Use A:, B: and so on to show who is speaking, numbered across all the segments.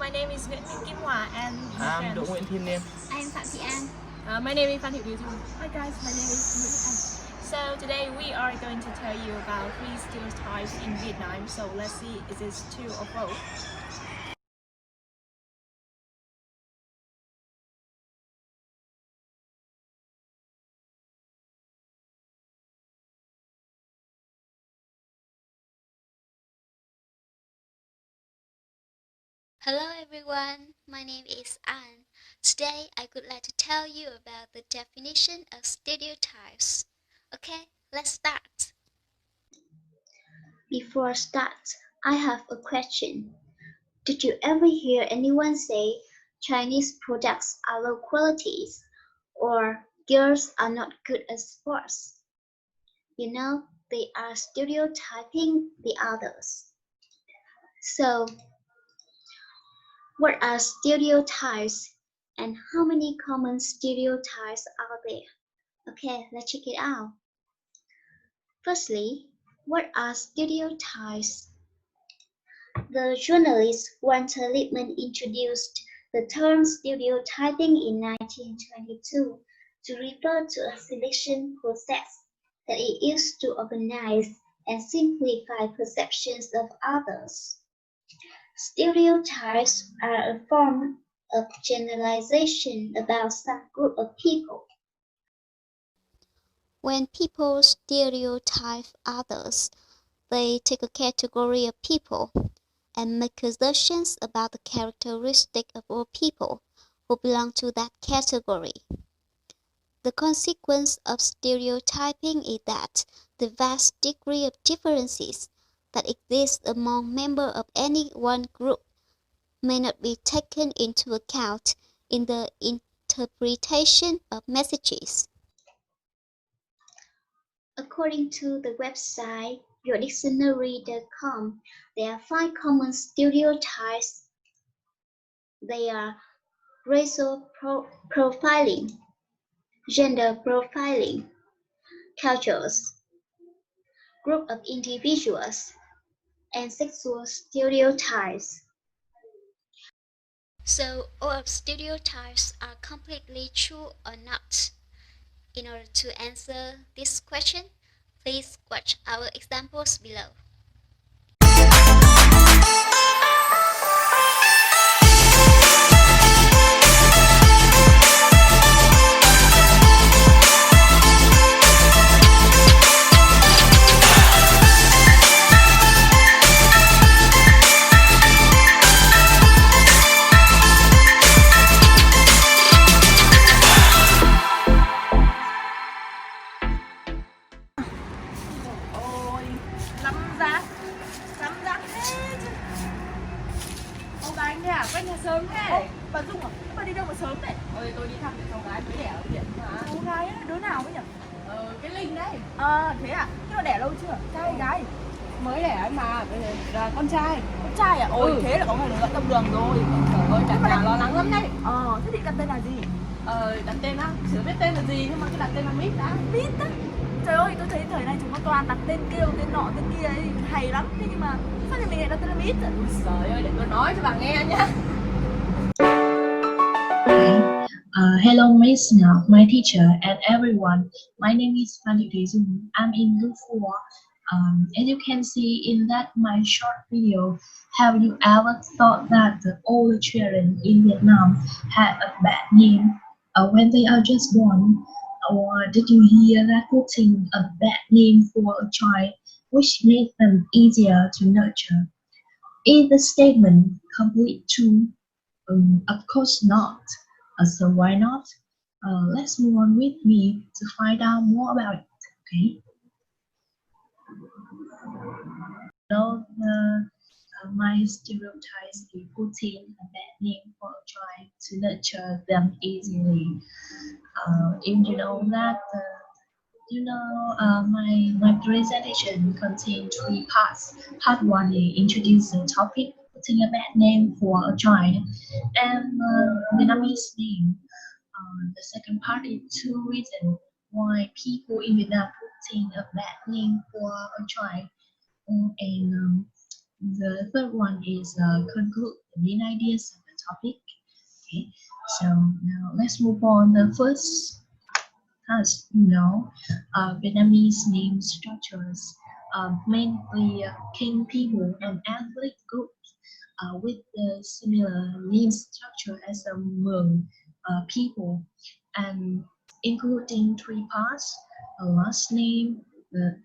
A: my name is Nguyễn Kim Hòa and
B: I'm Đỗ Nguyễn Thiên Niên.
C: I'm Phạm Thị An.
A: My name is Phan Thị Điều Dung. Hi guys, my name is Nguyễn Thị Anh. So today we are going to tell you about 3 stereotypes in Vietnam. So let's see, is it true or false?
C: Hello everyone, my name is An. Today I would like to tell you about the definition of stereotypes. Okay, let's start. Before start, I have a question. Did you ever hear anyone say Chinese products are low qualities or girls are not good at sports? You know, they are stereotyping the others. So, what are stereotypes and how many common stereotypes are there? Okay, let's check it out. Firstly, what are stereotypes? The journalist Walter Lippmann introduced the term stereotyping in 1922 to refer to a selection process that it used to organize and simplify perceptions of others. Stereotypes are a form of generalization about some group of people. When people stereotype others, they take a category of people and make assertions about the characteristics of all people who belong to that category. The consequence of stereotyping is that the vast degree of differences that exist among members of any one group may not be taken into account in the interpretation of messages. According to the website yourdictionary.com, there are 5 common stereotypes. They are racial profiling, gender profiling, cultures, group of individuals, and sexual stereotypes. So, all of stereotypes are completely true or not? In order to answer this question, please watch our examples below.
A: Lắm rác thế chứ. Ô gái anh thế à? Quen nhà sớm thế. Bà Dung à? Bà đi đâu mà sớm vậy?
D: Tôi đi thăm cháu gái mới đẻ ở viện mà.
A: Cháu gái á? Đứa nào ấy nhỉ?
D: Cái Linh đấy.
A: Thế à? Thế mà đẻ lâu chưa? Trai hay gái?
D: Mới đẻ ấy mà, bây giờ là con trai.
A: Con trai à? Ôi thế là có người lựa tông đường rồi.
D: Trời ơi, cả nhà lo lắng lắm đấy.
A: Thế thì đặt tên là gì?
D: Đặt tên á, chưa biết tên là gì nhưng mà cứ đặt tên là Mít đã.
A: Mít á? Trời ơi, tôi thấy thời này chúng nó toàn đặt tên kêu, tên nọ, tên kia ấy, hay lắm. Thế nhưng mà sao nhà mình lại đặt tên là Mít à?
D: Trời ơi, để tôi nói cho bà nghe nhá.
E: Hello, Miss Now, my teacher, and everyone. My name is Phan Thị Dung. I'm in Group 4. As you can see in that my short video, have you ever thought that all the children in Vietnam had a bad name when they are just born? Or did you hear that putting a bad name for a child which made them easier to nurture? Is the statement complete true? Of course not. So why not? Let's move on with me to find out more about it. Okay. So my stereotypes is putting a bad name for a child to nurture them easily. If you know that, my presentation contains 3 parts. Part 1 is introduce the topic, putting a bad name for a child, and Vietnamese name. The second part is 2 reasons why people in Vietnam putting a bad name for a child, and The third one is conclude the main ideas of the topic. Okay, so now let's move on. The first, as you know, Vietnamese name structures mainly king people and ethnic groups with the similar name structure as the Hmong people, and including three parts: a last name, the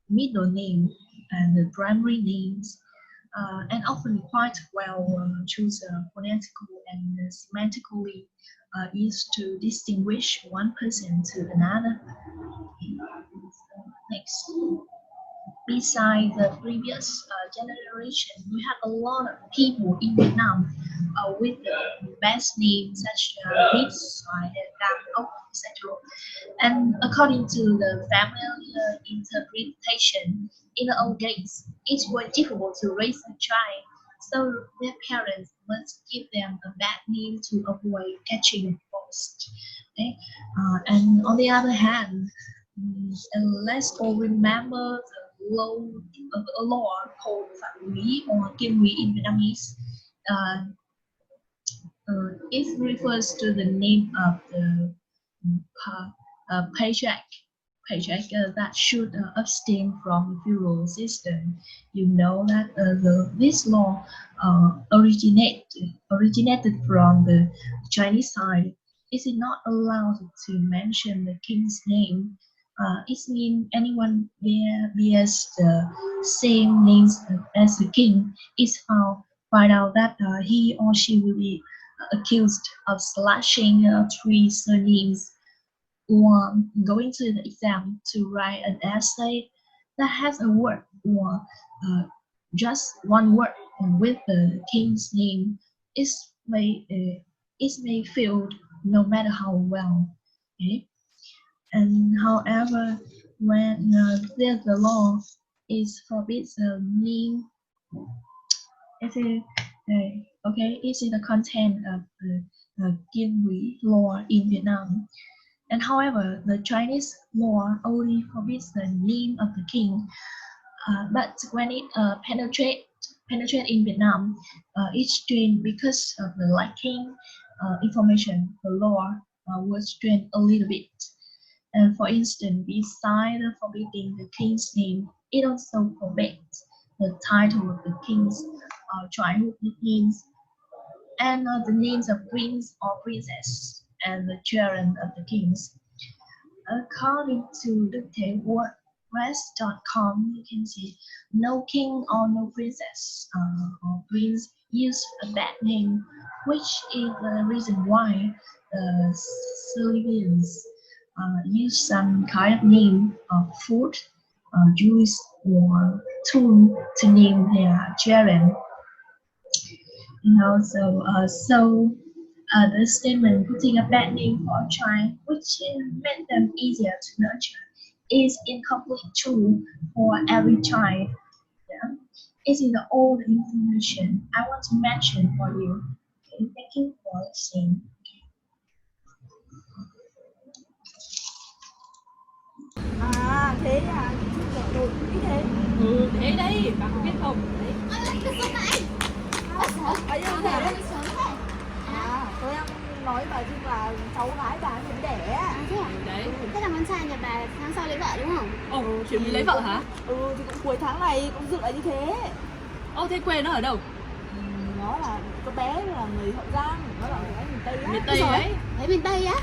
E: middle name, and the primary names, and often quite well chosen phonetically and semantically used to distinguish one person to another. Next. Beside the previous generation, we have a lot of people in Vietnam with the best names such as Mít, Xoài, Đam, Ốc, etc. And according to the familiar interpretation, in the old days, it was difficult to raise a child, so their parents must give them a bad name to avoid catching a ghost. Okay? And on the other hand, and let's all remember the law called Phạm Lý or Kim Lý in Vietnamese. It refers to the name of the paycheck that should abstain from the funeral system. You know that this law originated from the Chinese side. Is it not allowed to mention the king's name? It means anyone bears the same names as the king is find out that he or she will be accused of slashing three surnames, or going to the exam to write an essay that has a word or just one word with the king's name is may failed no matter how well. Okay? And however, when there's the law is forbids the name, is it okay? Is it the content of the Kim Lý law in Vietnam? And however, the Chinese law only forbids the name of the king, but when it penetrate in Vietnam, it's changed because of the lacking information. The law was changed a little bit. And for instance, beside forbidding the king's name, it also forbids the title of the king's childhood nicknames and the names of prince or princess and the children of the kings. According to dictatewordpress.com, you can see no king or no princess or prince use a bad name, which is the reason why the civilians use some kind of name of food, juice, or tune to name their children. The statement putting a bad name for a child, which made them easier to nurture, is incomplete true for every child. Yeah? It's in the old information I want to mention for you. Okay, thank you for listening.
D: À thế à, rồi nghĩ thế.
A: Ừ, thế đấy, bà có biết không? Đấy.
D: Ấy như thế đấy. Tôi đang nói bà Dung là cháu gái bà ấy mới đẻ.
C: À thế à?
A: Đấy.
C: Thế là con trai nhà bà tháng sau lấy vợ đúng không?
A: Ồ, chuẩn bị lấy vợ hả?
D: Thì cũng cuối tháng này cũng dự lại như thế.
A: Ô, thế quê nó ở đâu?
D: Nó là con bé là người Hậu Giang, nó là người miền Tây á.
A: Miền Tây ấy.
C: Ở miền Tây á?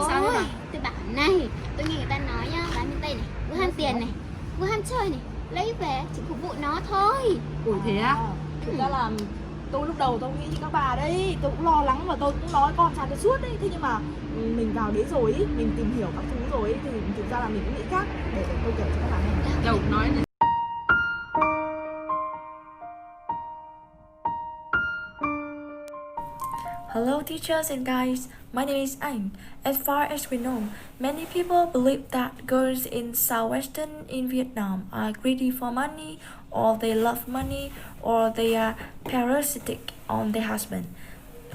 A: Sao thế bà?
C: Tôi bảo này, tôi nghe người ta nói nhá, gái miền Tây này, vừa ham tiền này, vừa ham chơi này, lấy về chỉ phục vụ nó thôi.
A: Ủa thế á?
D: Thực ra là tôi lúc đầu tôi nghĩ như các bà đấy, tôi cũng lo lắng và tôi cũng nói con trai tôi suốt đấy. Thế nhưng mà mình vào đấy rồi ý, mình tìm hiểu các thứ rồi ý, thì thực ra là mình cũng nghĩ khác. Để tôi kể cho các bạn nghe.
A: Đâu, nói này.
B: Hello teachers and guys, my name is Anh. As far as we know, many people believe that girls in southwestern in Vietnam are greedy for money, or they love money, or they are parasitic on their husband.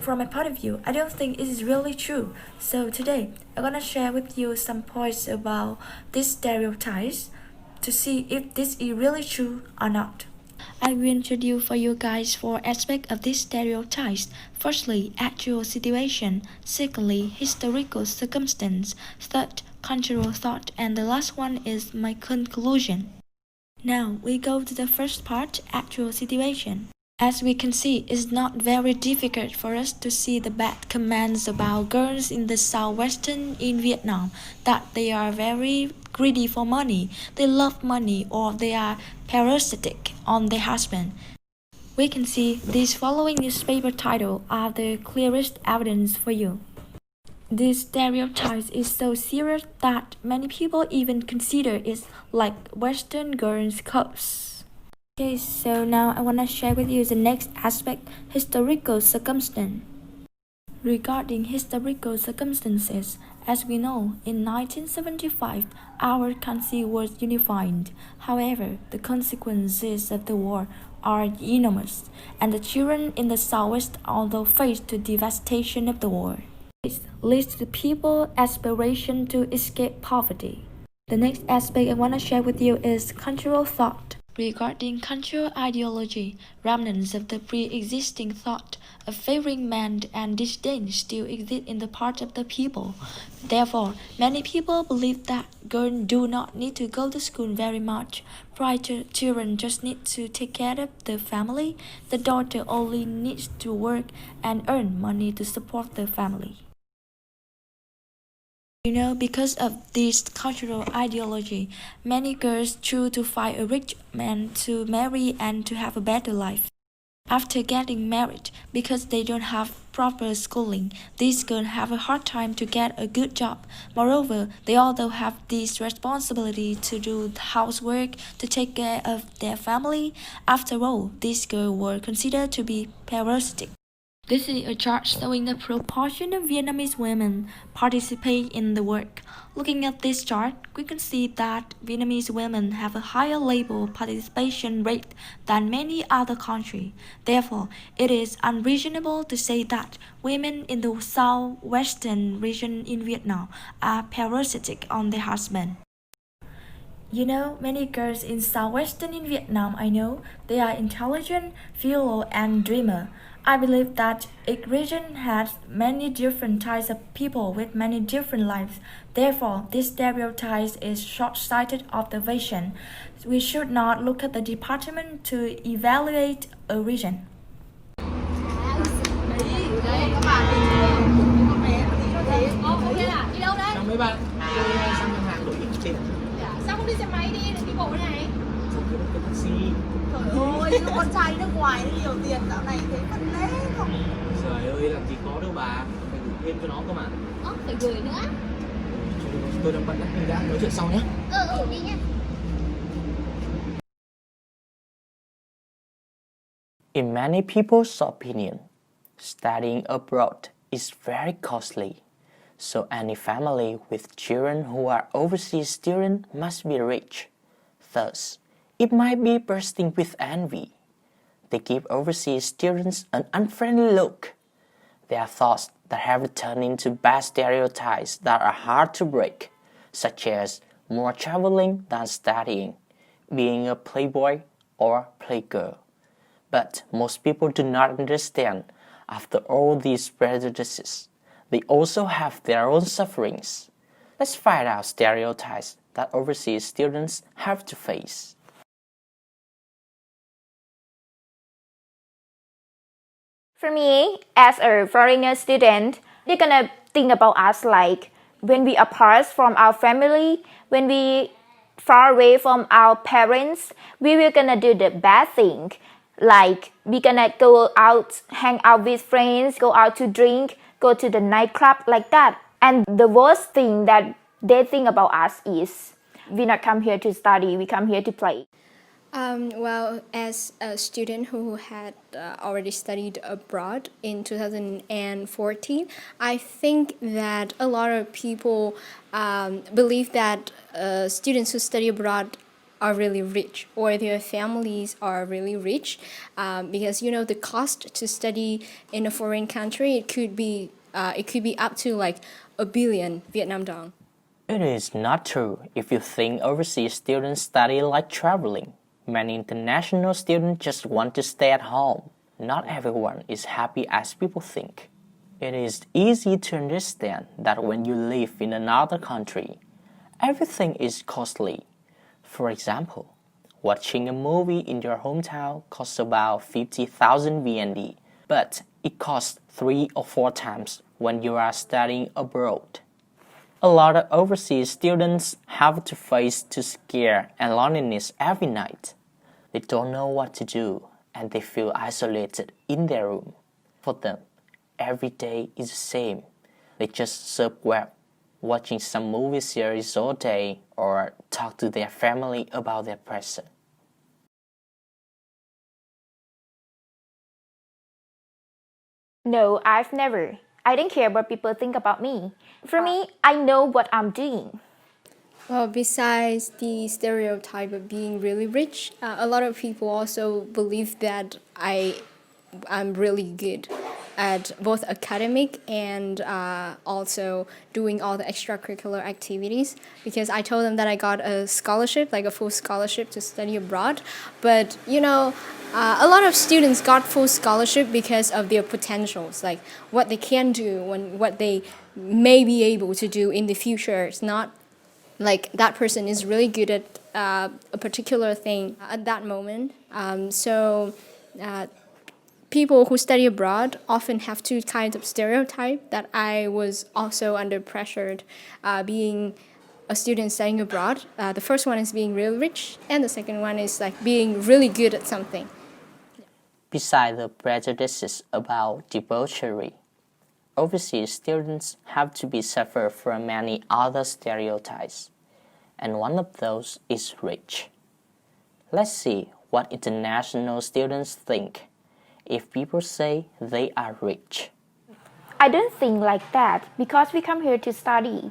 B: From my point of view, I don't think it is really true. So today, I'm gonna share with you some points about these stereotypes to see if this is really true or not. I will introduce for you guys four aspects of these stereotypes. Firstly, actual situation. Secondly, historical circumstance. Third, cultural thought. And the last one is my conclusion. Now we go to the first part, actual situation. As we can see, it's not very difficult for us to see the bad comments about girls in the southwestern in Vietnam, that they are very greedy for money, they love money, or they are parasitic on their husband. We can see these following newspaper titles are the clearest evidence for you. This stereotype is so serious that many people even consider it like Western girls' curse. Okay, so now I want to share with you the next aspect, historical circumstance. Regarding historical circumstances, as we know, in 1975, our country was unified. However, the consequences of the war are enormous, and the children in the Southwest also faced the devastation of the war. This leads to people's aspiration to escape poverty. The next aspect I want to share with you is cultural thought. Regarding cultural ideology, remnants of the pre-existing thought of favoring men and disdain still exist in the part of the people. Therefore, many people believe that girls do not need to go to school very much. Children just need to take care of the family. The daughter only needs to work and earn money to support the family. Because of this cultural ideology, many girls choose to find a rich man to marry and to have a better life. After getting married, because they don't have proper schooling, these girls have a hard time to get a good job. Moreover, they also have this responsibility to do housework, to take care of their family. After all, these girls were considered to be parasitic. This is a chart showing the proportion of Vietnamese women participate in the work. Looking at this chart, we can see that Vietnamese women have a higher labor participation rate than many other countries. Therefore, it is unreasonable to say that women in the southwestern region in Vietnam are parasitic on their husband. Many girls in southwestern in Vietnam, they are intelligent, fearless, and dreamer. I believe that each region has many different types of people with many different lives. Therefore, this stereotype is short-sighted observation. We should not look at the department to evaluate a region.
D: Đấy, các bạn mình con bé mà tí nó thế.
A: Ok là đi đâu đấy?
F: Chào mấy bạn, tôi sang ngân hàng đổi điểm tiền.
A: Sao không đi xe máy đi, đi bộ này?
F: Xong rồi tôi taxi.
D: Trời ơi, con trai nước ngoài nó nhiều tiền dạo này thế vẫn lẽ không?
F: Trời ơi, làm gì có đâu bà, phải gửi thêm cho nó cơ mà.
A: Phải gửi nữa.
F: Tôi đang bận lắm, mình đã nói chuyện sau nhé.
A: Đi nhé.
G: In many people's opinion, studying abroad is very costly. So any family with children who are overseas students must be rich. Thus, it might be bursting with envy. They give overseas students an unfriendly look. There are thoughts that have turned into bad stereotypes that are hard to break, such as more traveling than studying, being a playboy or playgirl. But most people do not understand, after all these prejudices, they also have their own sufferings. Let's find out stereotypes that overseas students have to face.
H: For me, as a foreigner student, they're gonna think about us like when we are apart from our family, when we far away from our parents, we will gonna do the bad thing. Like we gonna go out, hang out with friends, go out to drink, go to the nightclub like that. And the worst thing that they think about us is we not come here to study, we come here to play.
I: Well, as a student who had already studied abroad in 2014, I think that a lot of people believe that students who study abroad are really rich, or their families are really rich, because the cost to study in a foreign country, it could be up to like $1 billion Vietnam dong.
G: It is not true if you think overseas students study like traveling. Many international students just want to stay at home. Not everyone is happy as people think. It is easy to understand that when you live in another country, everything is costly. For example, watching a movie in your hometown costs about 50,000 VND, but it costs 3 or 4 times when you are studying abroad. A lot of overseas students have to face scare and loneliness every night. They don't know what to do and they feel isolated in their room. For them, every day is the same. They just surf web, watching some movie series all day or talk to their family about their present.
H: No, I've never. I don't care what people think about me. For me, I know what I'm doing.
I: Well, besides the stereotype of being really rich, a lot of people also believe that I'm really good at both academic and also doing all the extracurricular activities, because I told them that I got a scholarship, like a full scholarship to study abroad. But a lot of students got full scholarship because of their potentials, like what they can do and what they may be able to do in the future. It's not like that person is really good at a particular thing at that moment. People who study abroad often have two kinds of stereotype that I was also under pressured being a student studying abroad. The first one is being really rich, and the second one is like being really good at something.
G: Besides the prejudices about debauchery, overseas students have to be suffer from many other stereotypes, and one of those is rich. Let's see what international students think if people say they are rich.
H: I don't think like that because we come here to study.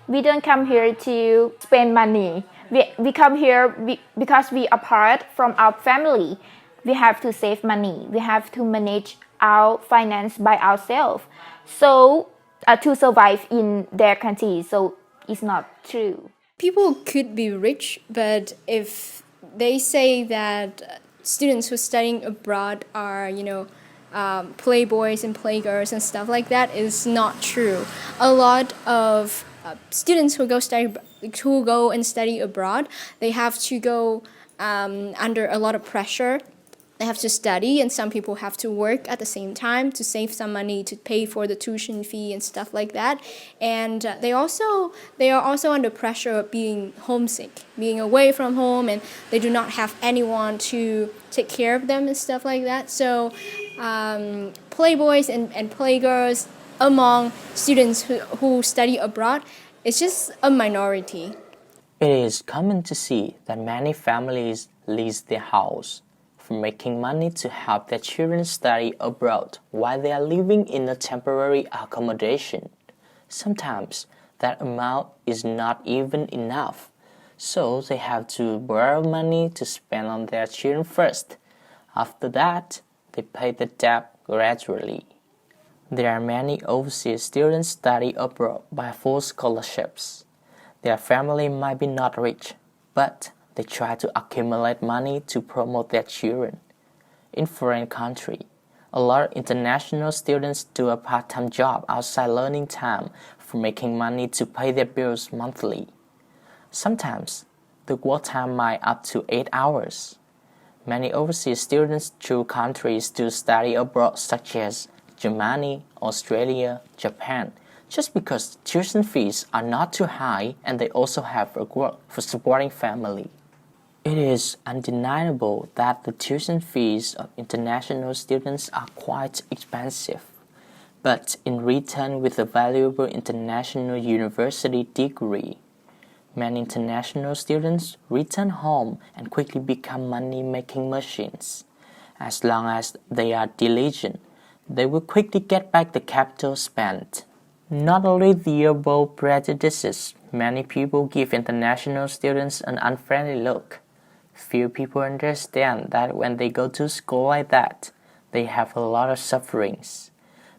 H: We don't come here to spend money. We come here because we are part from our family. We have to save money. We have to manage our finance by ourselves. So to survive in their country. So it's not true.
I: People could be rich, but if they say that students who are studying abroad are, playboys and playgirls and stuff like that, is not true. A lot of students who go and study abroad, they have to go under a lot of pressure. They have to study, and some people have to work at the same time to save some money to pay for the tuition fee and stuff like that. And they are also under pressure of being homesick, being away from home, and they do not have anyone to take care of them and stuff like that. So playboys and playgirls among students who study abroad is just a minority.
G: It is common to see that many families lease their house for making money to help their children study abroad while they are living in a temporary accommodation. Sometimes that amount is not even enough, so they have to borrow money to spend on their children first. After that, they pay the debt gradually. There are many overseas students study abroad by full scholarships. Their family might be not rich, but they try to accumulate money to promote their children. In foreign country, a lot of international students do a part-time job outside learning time for making money to pay their bills monthly. Sometimes, the work time might up to 8 hours. Many overseas students choose countries to study abroad such as Germany, Australia, Japan, just because tuition fees are not too high and they also have a work for supporting family. It is undeniable that the tuition fees of international students are quite expensive. But in return with a valuable international university degree, many international students return home and quickly become money-making machines. As long as they are diligent, they will quickly get back the capital spent. Not only the above prejudices, many people give international students an unfriendly look. Few people understand that when they go to school like that, they have a lot of sufferings.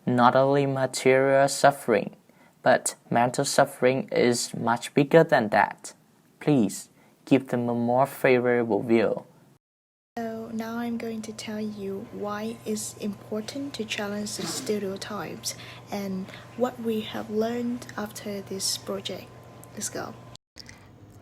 G: Not only material suffering, but mental suffering is much bigger than that. Please give them a more favorable view.
B: now I'm going to tell you why it's important to challenge the stereotypes and what we have learned after this project. Let's go.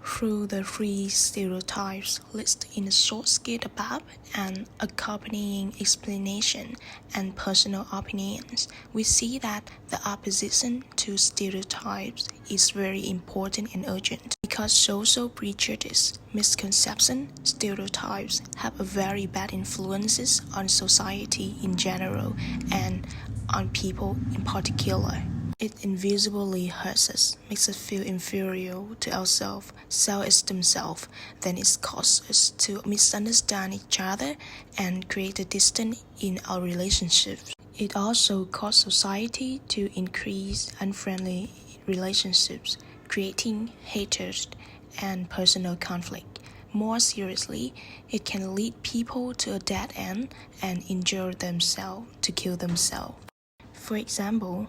B: Through the 3 stereotypes listed in the short skit above and accompanying explanation and personal opinions, we see that the opposition to stereotypes is very important and urgent because social prejudice, misconception, stereotypes have a very bad influences on society in general and on people in particular. It invisibly hurts us, makes us feel inferior to ourselves, self-esteem self, then it causes us to misunderstand each other and create a distance in our relationships. It also causes society to increase unfriendly relationships, creating hatred and personal conflict. More seriously, it can lead people to a dead end and injure themselves to kill themselves. For example,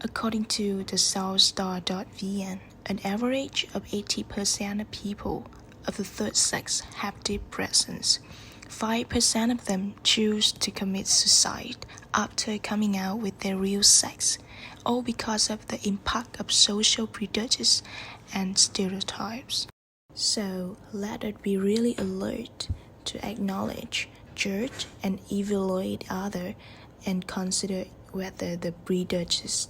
B: according to the Southstar.vn, an average of 80% of people of the third sex have depressions. 5% of them choose to commit suicide after coming out with their real sex, all because of the impact of social prejudice and stereotypes. So let us be really alert to acknowledge, judge, and evaluate others and consider whether the prejudice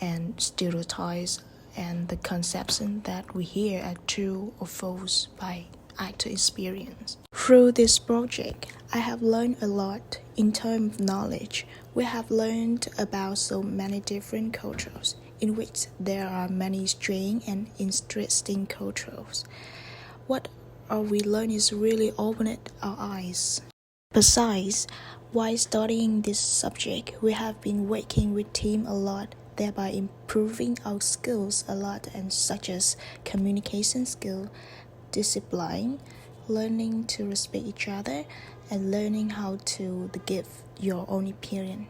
B: and stereotypes and the conception that we hear are true or false by actual experience. Through this project, I have learned a lot in terms of knowledge. We have learned about so many different cultures, in which there are many strange and interesting cultures. What we learn is really opened our eyes. Besides, while studying this subject, we have been working with team a lot, thereby improving our skills a lot, and such as communication skill, discipline, learning to respect each other, and learning how to give your own opinion.